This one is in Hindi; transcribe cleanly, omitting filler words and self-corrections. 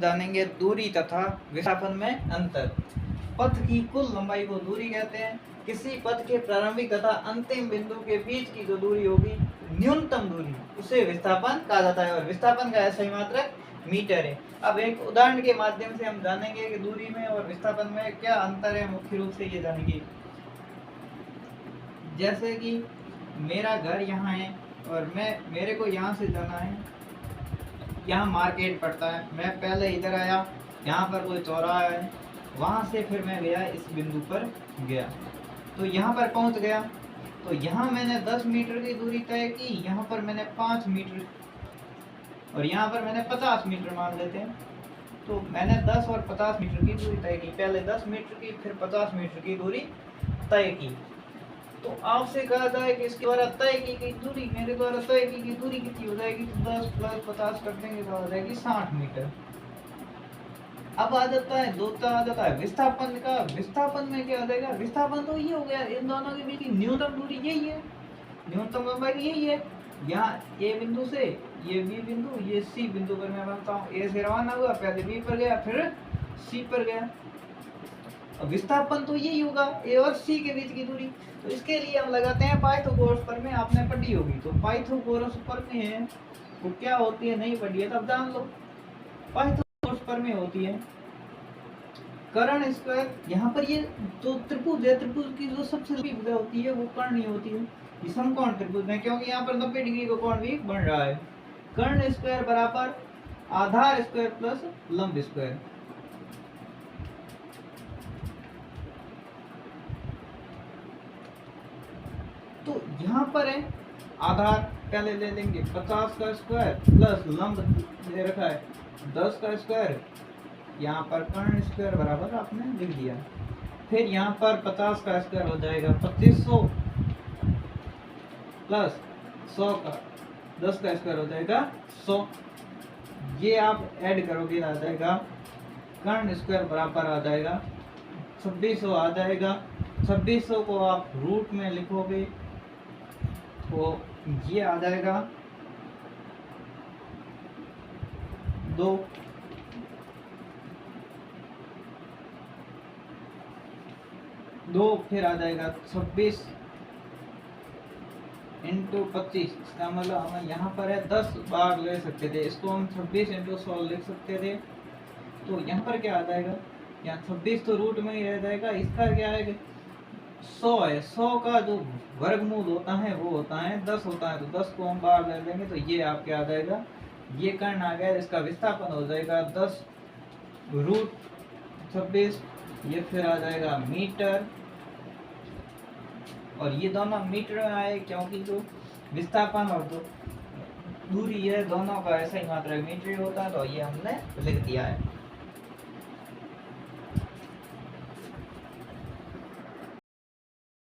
जानेंगे दूरी तथा विस्थापन में अंतर। पथ की कुल लंबाई को दूरी कहते हैं। किसी पथ के प्रारंभिक तथा अंतिम बिंदु के बीच की जो दूरी होगी, न्यूनतम दूरी, उसे विस्थापन कहा जाता है और विस्थापन का सही मात्रक मीटर है। अब एक उदाहरण के माध्यम से हम जानेंगे कि दूरी में और विस्थापन में क्या अंतर है। मुख्य रूप से ये जानेंगे, जैसे कि मेरा घर यहाँ है और मेरे को यहाँ से जाना है, यहाँ मार्केट पड़ता है, मैं पहले इधर आया, यहाँ पर कोई चौराहा है, वहाँ से फिर मैं गया इस बिंदु पर गया, तो यहाँ पर पहुँच गया, तो यहाँ मैंने 10 मीटर की दूरी तय की, यहाँ पर मैंने 5 मीटर और यहाँ पर मैंने 50 मीटर मान लेते हैं। तो मैंने 10 और 50 मीटर की दूरी तय की, पहले 10 मीटर की फिर 50 मीटर की दूरी तय की। तो आपसे कहा जाए कि इसके द्वारा तय की गई दूरी, मेरे द्वारा तय की गई दूरी कितनी हो जाएगी, तो 10 प्लस 50 कर देंगे तो हो जाएगी 60 मीटर। अब आ जाता है दूसरा, आ जाता है विस्थापन का। विस्थापन में क्या आ जाएगा, विस्थापन तो ये हो गया इन दोनों के बीच की न्यूनतम दूरी यही है, न्यूनतम लंबाई यही है। यहाँ ए बिंदु से ये बी बिंदु, ये सी बिंदु पर मैं बनता हूँ, ए से रवाना हुआ, पहले बी पर गया फिर सी पर गया। अब विस्थापन तो यही होगा, ए और सी के बीच की दूरी। तो इसके लिए हम लगाते हैं पाइथागोरस प्रमेय, आपने पढ़ी होगी। तो पाइथागोरस प्रमेय है वो क्या होती है, नहीं पढ़ी है तब जान लो। पाइथागोरस प्रमेय होती है कर्ण स्क्वायर, यहाँ पर ये जो त्रिभुज है, त्रिभुज की जो सबसे लंबी भुजा होती है वो कर्णी होती है, ये समकोण त्रिभुज में, क्योंकि यहाँ पर 90 डिग्री का कोण भी बन रहा है। कर्ण स्क्वायर बराबर आधार स्क्वायर प्लस लंब स्क्वायर। तो यहाँ पर है आधार पहले ले लेंगे 50 का स्क्वायर प्लस लंब दे रखा है 10 का स्क्वायर, यहाँ पर कर्ण स्क्वायर बराबर आपने लिख दिया। फिर यहाँ पर 50 का स्क्वायर हो जाएगा 2500 प्लस 100 का 10 का स्क्वायर हो जाएगा 100। ये आप ऐड करोगे आ जाएगा कर्ण स्क्वायर बराबर आ जाएगा 2600 आ जाएगा। 2600 को आप रूट में लिखोगे तो ये आ जाएगा 2, फिर आ जाएगा 26 इंटू 25। इसका मतलब हम यहाँ पर है 10 बार ले सकते थे, इसको हम 26 इंटू 100 लिख सकते थे। तो यहाँ पर क्या आ जाएगा, यहाँ 26 तो रूट में ही रह जाएगा, इसका क्या है 100 है, 100 का जो वर्गमूल होता है वो होता है 10 होता है, तो 10 को हम बाहर ले लेंगे तो ये आपके आ जाएगा, ये कर्ण आ गया, इसका विस्थापन हो जाएगा 10 रूट 26, ये फिर आ जाएगा मीटर, और ये दोनों मीटर में आए क्योंकि जो विस्थापन और जो दूरी है दोनों का ऐसा ही मात्रा मीटर होता है, तो ये हमने लिख दिया है।